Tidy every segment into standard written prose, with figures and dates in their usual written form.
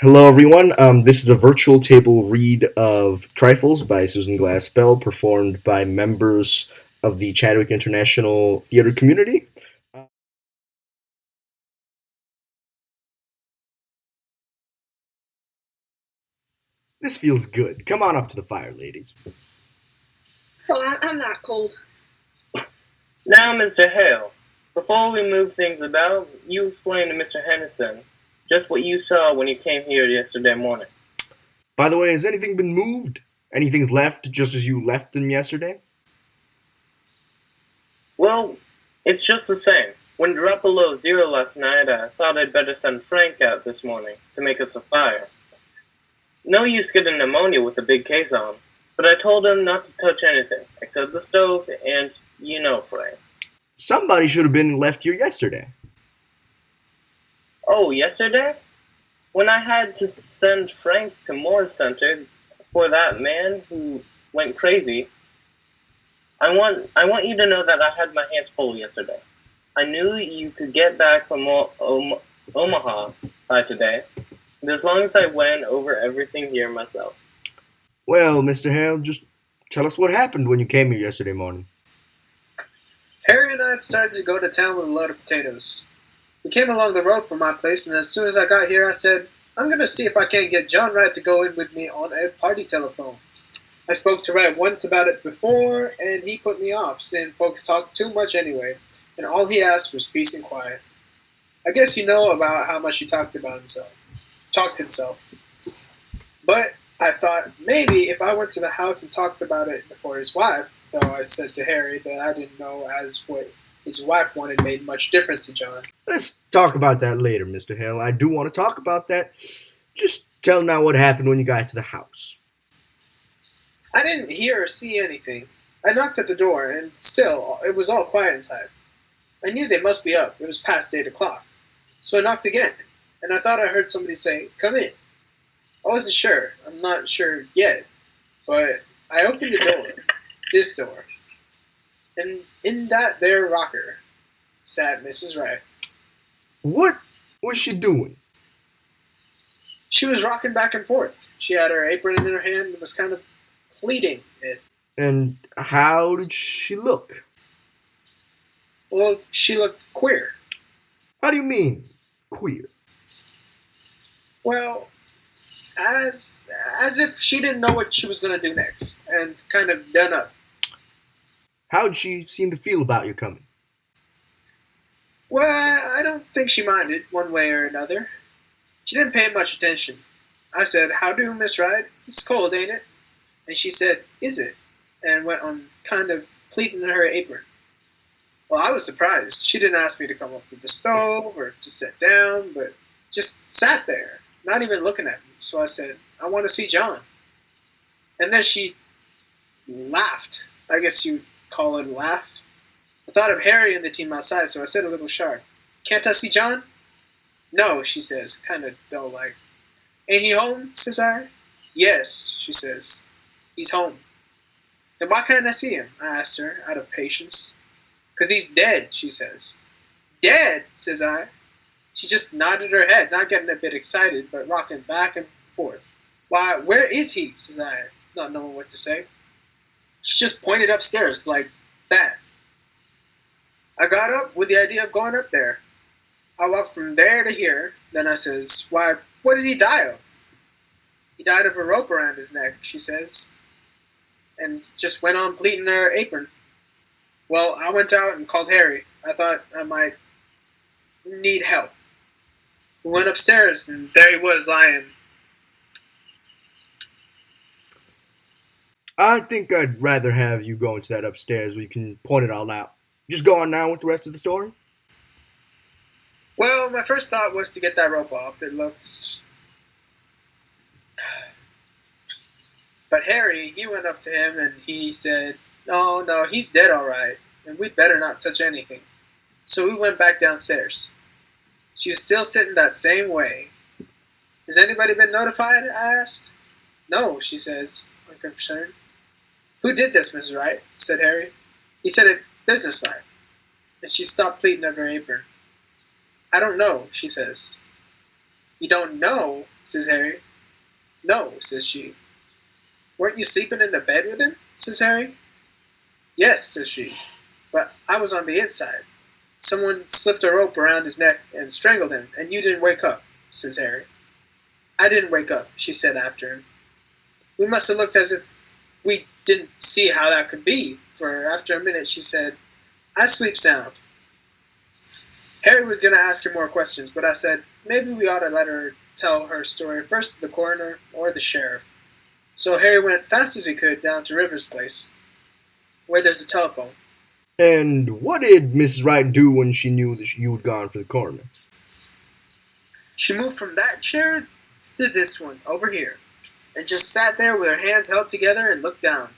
Hello, everyone. This is a virtual table read of Trifles by Susan Glaspell, performed by members of the Chadwick International Theater community. Uh, This feels good. Come on up to the fire, ladies. Oh, I'm not cold. Now, Mr. Hale, before we move things about, you explain to Mr. Henderson just what you saw when you came here yesterday morning. By the way, has anything been moved? Anything's left just as you left them yesterday? Well, it's just the same. When it dropped below zero last night, I thought I'd better send Frank out this morning to make us a fire. No use getting pneumonia with a big case on, but I told him not to touch anything except the stove and, Frank. Somebody should have been left here yesterday. Oh, yesterday? When I had to send Frank to Moore's Center for that man who went crazy, I want you to know that I had my hands full yesterday. I knew you could get back from Omaha by today, and as long as I went over everything here myself. Well, Mr. Hale, just tell us what happened when you came here yesterday morning. Harry and I had started to go to town with a load of potatoes. We came along the road from my place, and as soon as I got here, I said, I'm going to see if I can't get John Wright to go in with me on a party telephone. I spoke to Wright once about it before, and he put me off, saying folks talk too much anyway, and all he asked was peace and quiet. I guess you know about how much he talked himself. But I thought maybe if I went to the house and talked about it before his wife, though I said to Harry that I didn't know as what his wife wanted made much difference to John. Let's talk about that later, Mr. Hale. I do want to talk about that. Just tell now what happened when you got to the house. I didn't hear or see anything. I knocked at the door, and still, it was all quiet inside. I knew they must be up. It was past 8 o'clock. So I knocked again, and I thought I heard somebody say, "Come in." I wasn't sure. I'm not sure yet. But I opened the door, this door, and in that there rocker sat Mrs. Wright. What was she doing? She was rocking back and forth. She had her apron in her hand and was kind of pleating it. And how did she look? Well, she looked queer. How do you mean, queer? Well, as if she didn't know what she was going to do next, and kind of done up. How'd she seem to feel about your coming? Well, I don't think she minded, one way or another. She didn't pay much attention. I said, "How do, Miss Wright? It's cold, ain't it?" And she said, "Is it?" and went on kind of pleating her apron. Well, I was surprised. She didn't ask me to come up to the stove or to sit down, but just sat there, not even looking at me. So I said, "I want to see John." And then she laughed. I guess you'd call it a laugh. I thought of Harry and the team outside, so I said a little sharp, "Can't I see John?" "No," she says, kind of dull like. "Ain't he home?" says I. "Yes," she says. "He's home." "Then why can't I see him?" I asked her, out of patience. "'Cause he's dead," she says. "Dead?" says I. She just nodded her head, not getting a bit excited, but rocking back and forth. "Why, where is he?" says I, not knowing what to say. She just pointed upstairs, like that. I got up with the idea of going up there. I walked from there to here, then I says, "Why, what did he die of?" "He died of a rope around his neck," she says, and just went on pleating her apron. Well, I went out and called Harry. I thought I might need help. We went upstairs, and there he was lying. I think I'd rather have you go into that upstairs where you can point it all out. Just go on now with the rest of the story. Well, my first thought was to get that rope off. It looked. But Harry, he went up to him and he said, "No, no, he's dead all right, and we'd better not touch anything." So we went back downstairs. She was still sitting that same way. "Has anybody been notified?" I asked. "No," she says, unconcerned. "Who did this, Mrs. Wright?" said Harry. He said it businesslike, and she stopped pleating of her apron. "I don't know," she says. "You don't know?" says Harry. No, says she. Weren't you sleeping in the bed with him? Says Harry. Yes, says she. But I was on the inside. Someone slipped a rope around his neck and strangled him, and you didn't wake up, says Harry. I didn't wake up, she said after him. We must have looked as if we didn't see how that could be, for after a minute she said, I sleep sound. Harry was going to ask her more questions, but I said, maybe we ought to let her tell her story first to the coroner or the sheriff. So Harry went fast as he could down to River's place, where there's a telephone. And what did Mrs. Wright do when she knew that you had gone for the coroner? She moved from that chair to this one, over here, and just sat there with her hands held together and looked down.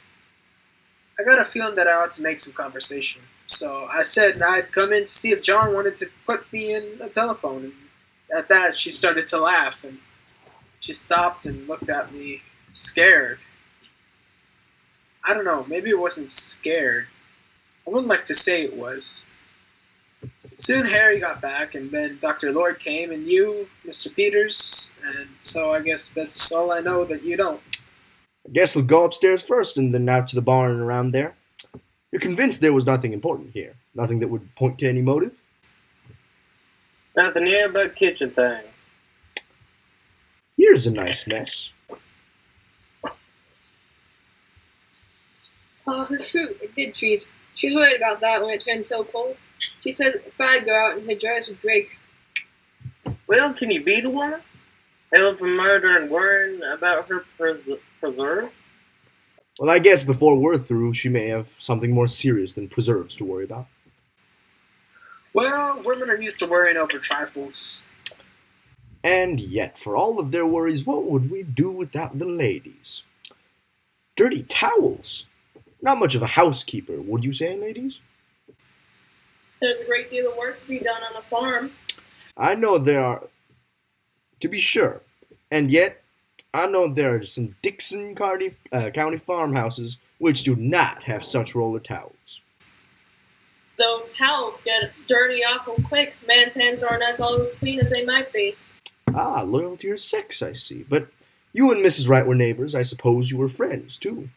I got a feeling that I ought to make some conversation, so I said I'd come in to see if John wanted to put me in a telephone, and at that she started to laugh, and she stopped and looked at me, scared. I don't know, maybe it wasn't scared. I wouldn't like to say it was. Soon Harry got back, and then Dr. Lord came, and you, Mr. Peters, and so I guess that's all I know that you don't. I guess we'll go upstairs first and then out to the barn and around there. You're convinced there was nothing important here? Nothing that would point to any motive? Nothing here but kitchen thing. Here's a nice mess. Oh, her fruit, it did freeze. She was worried about that when it turned so cold. She said if I'd go out and her dress would break. Well, can you beat a woman? Held from murder and worrying about her preserve? Well, I guess before we're through, she may have something more serious than preserves to worry about. Well, women are used to worrying over trifles. And yet, for all of their worries, what would we do without the ladies? Dirty towels! Not much of a housekeeper, would you say, ladies? There's a great deal of work to be done on a farm. I know there are, to be sure, and yet I know there are some Dixon County farmhouses which do not have such roller towels. Those towels get dirty awful quick. Man's hands aren't as always clean as they might be. Ah, loyal to your sex, I see. But you and Mrs. Wright were neighbors. I suppose you were friends, too.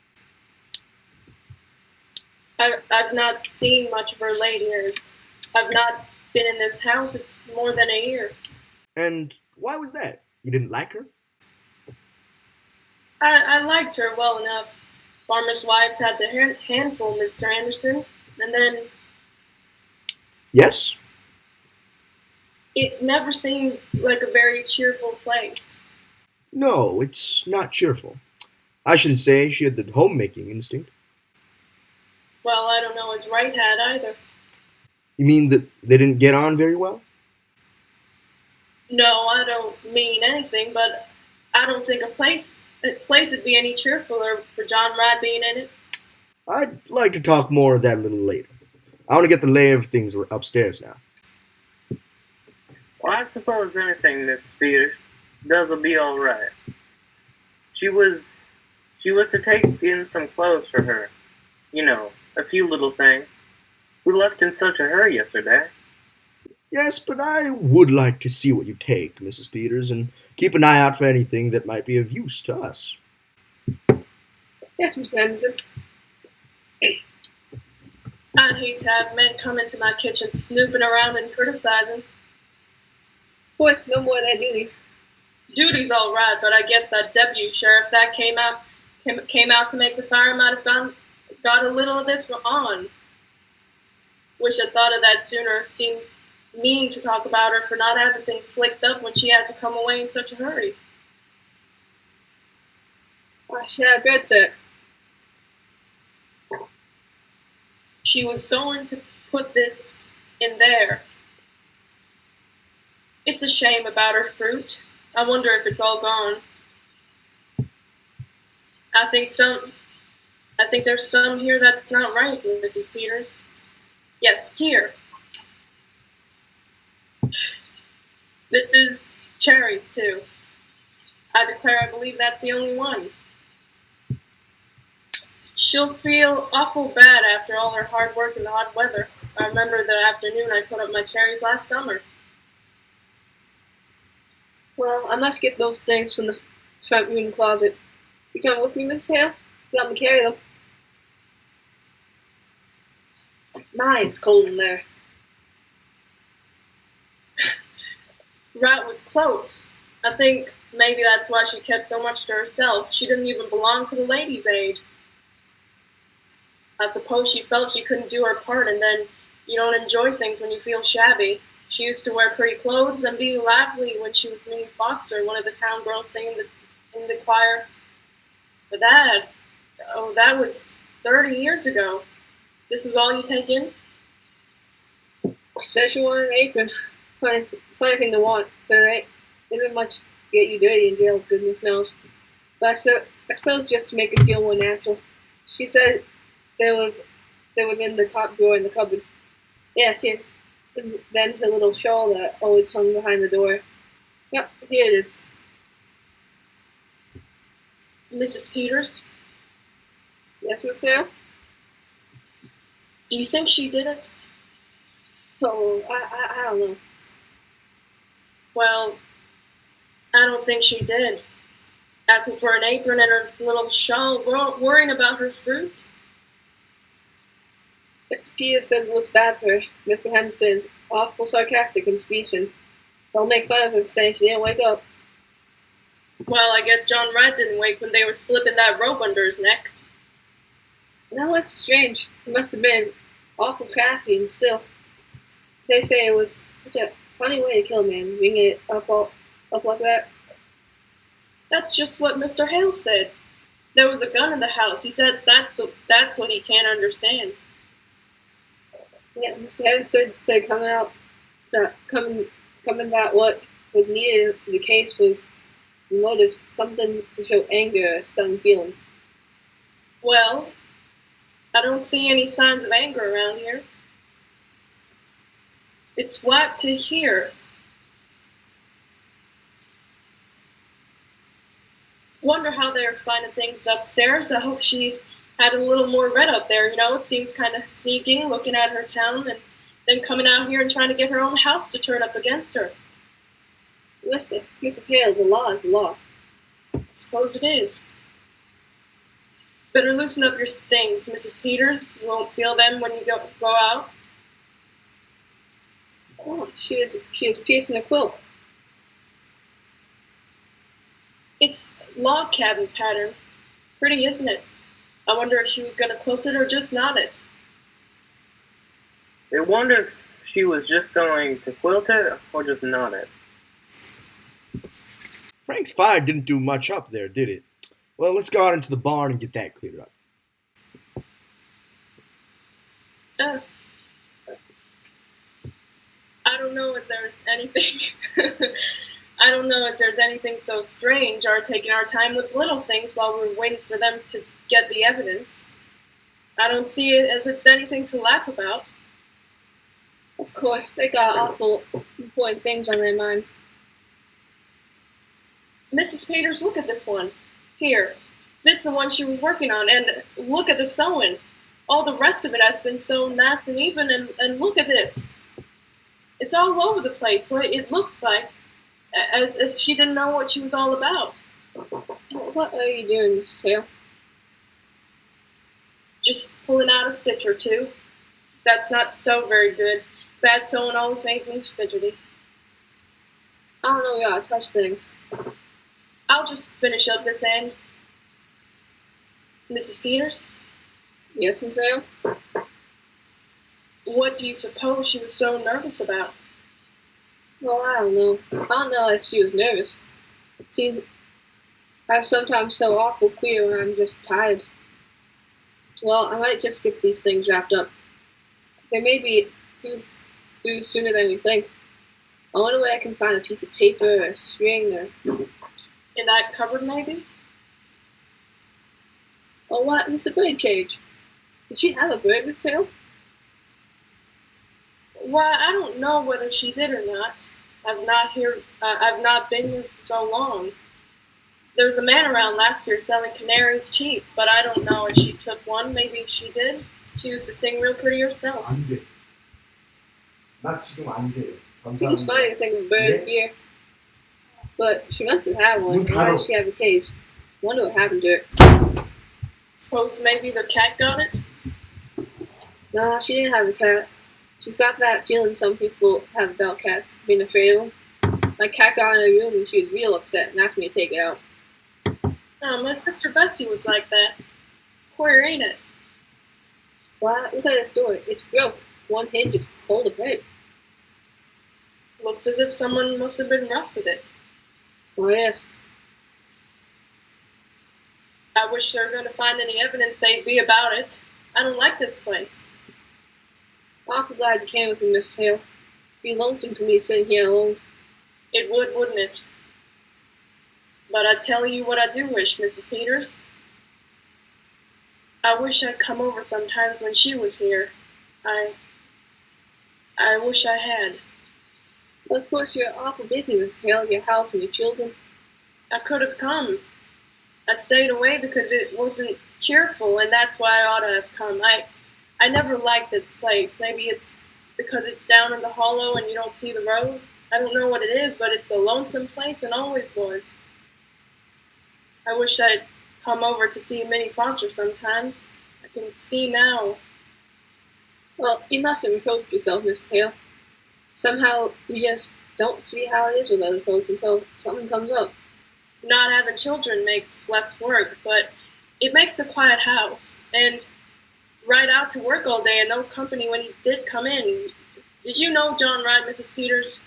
I've not seen much of her lately. I've not been in this house. It's more than a year. And why was that? You didn't like her? I liked her well enough. Farmers' wives had the handful, Mr. Anderson. And then Yes? it never seemed like a very cheerful place. No, it's not cheerful. I shouldn't say she had the homemaking instinct. Well, I don't know as Wright had either. You mean that they didn't get on very well? No, I don't mean anything, but I don't think a place would be any cheerfuler for John Wright being in it. I'd like to talk more of that a little later. I want to get the lay of things upstairs now. Well, I suppose anything, Miss Peters, does'll be all right. She was to take in some clothes for her. You know, a few little things. We left in such a hurry yesterday. Yes, but I would like to see what you take, Mrs. Peters, and keep an eye out for anything that might be of use to us. Yes, Mr. Anderson. I'd hate to have men come into my kitchen snooping around and criticizing. Of course, no more of that duty. Duty's all right, but I guess that deputy sheriff that came out to make the fire might have got a little of this on. Wish I'd thought of that sooner. It seemed mean to talk about her for not having things slicked up when she had to come away in such a hurry. Why, she had bed set. She was going to put this in there. It's a shame about her fruit. I wonder if it's all gone. I think there's some here that's not right, Mrs. Peters. Yes, here. This is cherries, too. I declare I believe that's the only one. She'll feel awful bad after all her hard work in the hot weather. I remember the afternoon I put up my cherries last summer. Well, I must get those things from the front room closet. You come with me, Mrs. Hale? You help me carry them. My, it's cold in there. Rat was close. I think maybe that's why she kept so much to herself. She didn't even belong to the ladies' aid. I suppose she felt she couldn't do her part, and then you don't enjoy things when you feel shabby. She used to wear pretty clothes and be lively when she was Minnie Foster, one of the town girls singing in the choir. But that was 30 years ago. This was all you take in? She said she wanted an apron. Funny thing to want, but it isn't much to get you dirty in jail, goodness knows. But I suppose just to make it feel more natural. She said there was in the top drawer in the cupboard. Yes, here. And then her little shawl that always hung behind the door. Yep, here it is. Mrs. Peters? Yes, Miss Hale? Do you think she did it? Oh, I don't know. Well, I don't think she did. Asking for an apron and her little shawl, worrying about her fruit. Mr. Peters says it looks bad for her. Mr. Henderson's awful sarcastic in speech, and they'll make fun of him saying she didn't wake up. Well, I guess John Wright didn't wake when they were slipping that rope under his neck. No, it's strange. He must have been awful crafty, and still. They say it was such a funny way to kill a man, ringing it up like that. That's just what Mr. Hale said. There was a gun in the house. He says that's what he can't understand. Yeah, Mr. Henderson said coming that what was needed for the case was the motive, something to show anger or some feeling. Well, I don't see any signs of anger around here. It's whack to hear. Wonder how they're finding things upstairs. I hope she had a little more red up there, you know. It seems kind of sneaking, looking at her town, and then coming out here and trying to get her own house to turn up against her. Mrs. Hale, the law is law. I suppose it is. Better loosen up your things, Mrs. Peters. You won't feel them when you go out. Oh, she is piecing a quilt. It's log cabin pattern. Pretty, isn't it? I wonder if she was going to quilt it or just knot it. I wonder if she was just going to quilt it or just knot it. Frank's fire didn't do much up there, did it? Well, let's go out into the barn and get that cleared up. I don't know if there's anything. I don't know if there's anything so strange, our taking our time with little things while we're waiting for them to get the evidence. I don't see it as it's anything to laugh about. Of course, they got awful important things on their mind. Mrs. Peters, look at this one. Here. This is the one she was working on, and look at the sewing. All the rest of it has been sewn nice and even, and look at this. It's all over the place. Well, it looks like as if she didn't know what she was all about. What are you doing, Mrs. Hale? Just pulling out a stitch or two. That's not so very good. Bad sewing always makes me fidgety. I don't know, we gotta touch things. I'll just finish up this end. Mrs. Peters? Yes, Miss Hale? What do you suppose she was so nervous about? Well, I don't know. I don't know if she was nervous. It seems I'm sometimes so awful queer when I'm just tired. Well, I might just get these things wrapped up. They may be through sooner than we think. I wonder where I can find a piece of paper or string or... In that cupboard, maybe? Oh, what? It's a bird cage. Did she have a bird, Miss Hale? Why, I don't know whether she did or not. I've not been here for so long. There was a man around last year selling canaries cheap, but I don't know if she took one. Maybe she did. She used to sing real pretty herself. Seems funny to think of a bird here. But she must have had one. Why does she have a cage? Wonder what happened to it. Suppose maybe the cat got it? Nah, she didn't have a cat. She's got that feeling some people have about cats, being afraid of them. My cat got in a room and she was real upset and asked me to take it out. Oh, my sister Bessie was like that. Poor ain't it? Wow, look at this door. It's broke. One hinge is pulled apart. Looks as if someone must have been rough with it. Oh, yes. I wish they were going to find any evidence they'd be about it. I don't like this place. Awful glad you came with me, Mrs. Hale. It'd be lonesome for me sitting here alone. It would, wouldn't it? But I tell you what I do wish, Mrs. Peters. I wish I'd come over sometimes when she was here. I wish I had. Well, of course, you're awful busy, Mrs. Hale, your house and your children. I could have come. I stayed away because it wasn't cheerful, and that's why I ought to have come. I never liked this place. Maybe it's because it's down in the hollow and you don't see the road. I don't know what it is, but it's a lonesome place and always was. I wish I'd come over to see Minnie Foster sometimes. I can see now. Well, you mustn't reproach yourself, Mrs. Hale. Somehow you just don't see how it is with other folks until something comes up. Not having children makes less work, but it makes a quiet house. And ride out to work all day and no company when he did come in. Did you know John Wright, Mrs. Peters?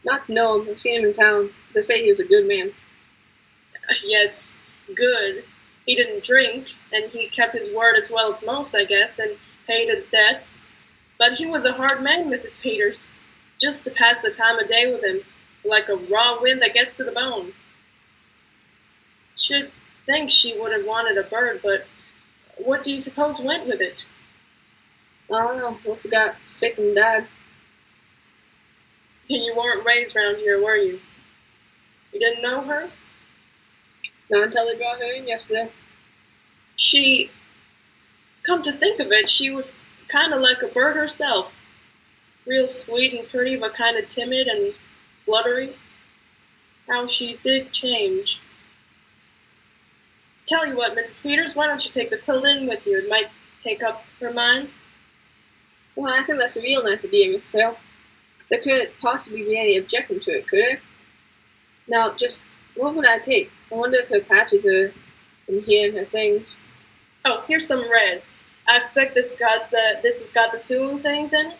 Not to know him. I've seen him in town. They say he was a good man. Yes, good. He didn't drink, and he kept his word as well as most, I guess, and paid his debts. But he was a hard man, Mrs. Peters. Just to pass the time of day with him, like a raw wind that gets to the bone. Should think she would have wanted a bird, but what do you suppose went with it? I don't know. Must have got sick and died. You weren't raised around here, were you? You didn't know her? Not until they brought her in yesterday. Come to think of it, she was kind of like a bird herself. Real sweet and pretty, but kind of timid and fluttery. How she did change. Tell you what, Mrs. Peters, why don't you take the pill in with you? It might take up her mind. Well, I think that's a real nice idea, Miss Hale. There couldn't possibly be any objection to it, could there? Now, just what would I take? I wonder if her patches are from here and her things. Oh, here's some red. I expect this has got the sewing things in it.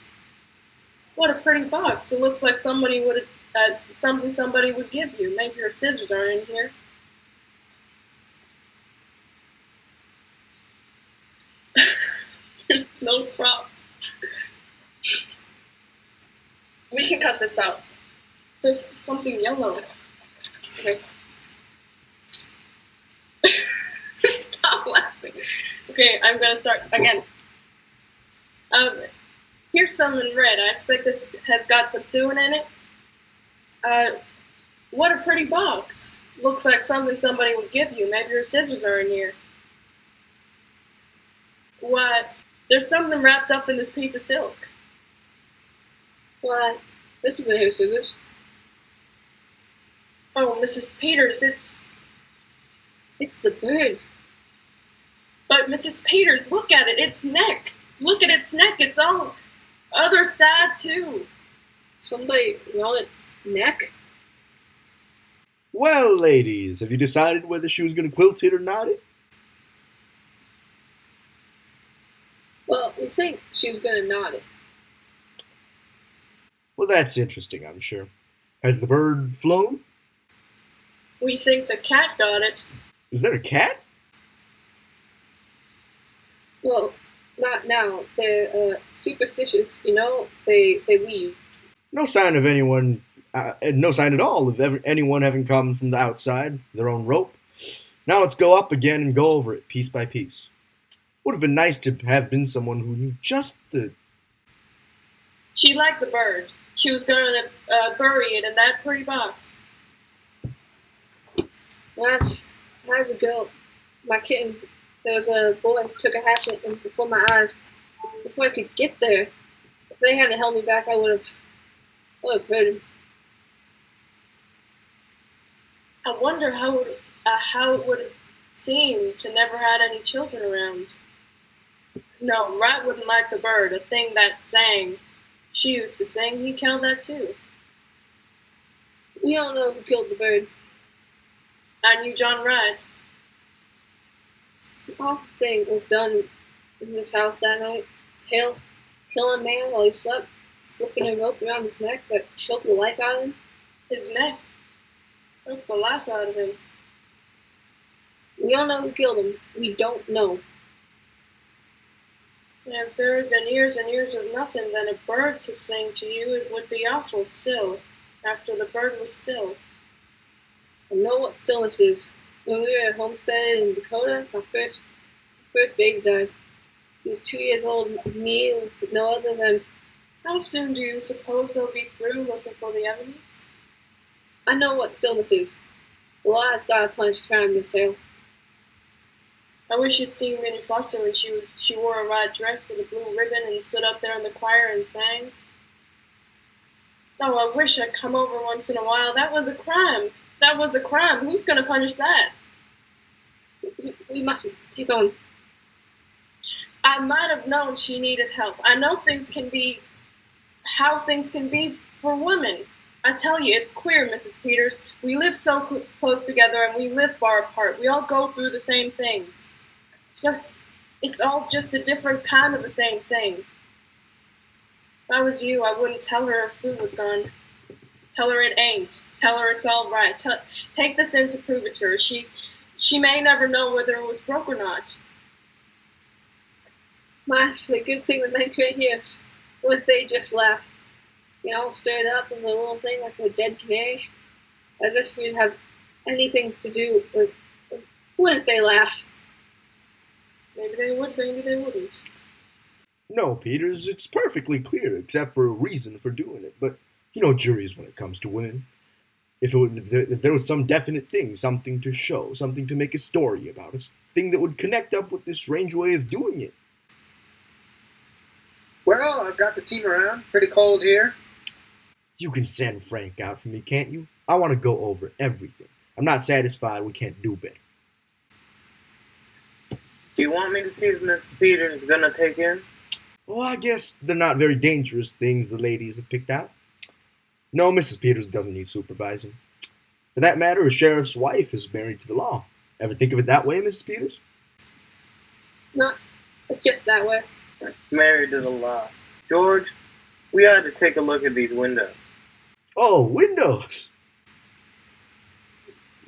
What a pretty box! It looks like something somebody would give you. Maybe her scissors are in here. There's no problem. We can cut this out. There's something yellow. Okay. Stop laughing. Okay, I'm gonna start again. Here's some in red. I expect this has got some sewing in it. What a pretty box. Looks like something somebody would give you. Maybe her scissors are in here. What? There's something wrapped up in this piece of silk. Why, this isn't her scissors. Oh, Mrs. Peters, it's the bird. But Mrs. Peters, look at it, its neck. Look at its neck, it's all other side too. Somebody on its neck? Well, ladies, have you decided whether she was going to quilt it or not? Well, we think she's gonna knot it. Well, that's interesting, I'm sure. Has the bird flown? We think the cat got it. Is there a cat? Well, not now. They're superstitious, you know. They leave. No sign of anyone, no sign at all of anyone having come from the outside, their own rope. Now let's go up again and go over it piece by piece. Would have been nice to have been someone who knew just the... She liked the bird. She was going to bury it in that pretty box. That's a girl. My kitten. There was a boy who took a hatchet and before my eyes. Before I could get there. If they hadn't held me back, I would have hurt him. I wonder how it would seem to never had any children around. No, Rat wouldn't like the bird, a thing that sang. She used to sing, he killed that too. We don't know who killed the bird. I knew John Wright. This awful thing was done in this house that night. Kill a man while he slept, slipping a rope around his neck that choked the life out of him. His neck. Took the life out of him. We don't know who killed him. We don't know. If there had been years and years of nothing, then a bird to sing to you, it would be awful still, after the bird was still. I know what stillness is. When we were at Homestead in Dakota, my first baby died. He was 2 years old, and me with no other than... How soon do you suppose they'll be through looking for the evidence? I know what stillness is. The law has got to punish crime, Miss Hale. I wish you'd seen Minnie Foster when she wore a red dress with a blue ribbon and stood up there in the choir and sang. Oh, I wish I'd come over once in a while. That was a crime. That was a crime. Who's going to punish that? We mustn't. Take on. I might have known she needed help. I know things can be how things can be for women. I tell you, it's queer, Mrs. Peters. We live so close together and we live far apart. We all go through the same things. It's all just a different kind of the same thing. If I was you, I wouldn't tell her her food was gone. Tell her it ain't. Tell her it's all right. Take this in to prove it to her. She may never know whether it was broke or not. My, it's a good thing the men couldn't hear us. Wouldn't they just laugh? You know, stirred up in the little thing like a dead canary. As if we'd have anything to do with... Wouldn't they laugh? Maybe they would, maybe they wouldn't. No, Peters, it's perfectly clear, except for a reason for doing it. But you know juries when it comes to women. If there was some definite thing, something to show, something to make a story about, a thing that would connect up with this strange way of doing it. Well, I've got the team around. Pretty cold here. You can send Frank out for me, can't you? I want to go over everything. I'm not satisfied we can't do better. Do you want me to see if Miss Peters is gonna take in? Well, I guess they're not very dangerous things the ladies have picked out. No, Mrs. Peters doesn't need supervising. For that matter, a sheriff's wife is married to the law. Ever think of it that way, Mrs. Peters? Not just that way. Married to the law. George, we ought to take a look at these windows. Oh, windows!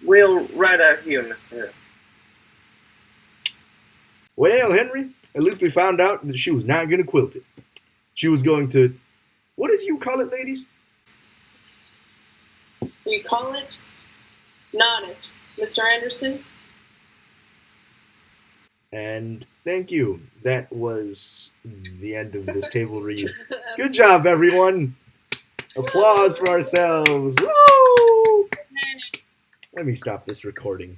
We'll right out here, Mr. Hill. Well, Henry, at least we found out that she was not going to quilt it. She was going to... What did you call it, ladies? You call it? Not it. Mr. Anderson? And thank you. That was the end of this table read. Good job, everyone. Applause for ourselves. Woo! Let me stop this recording.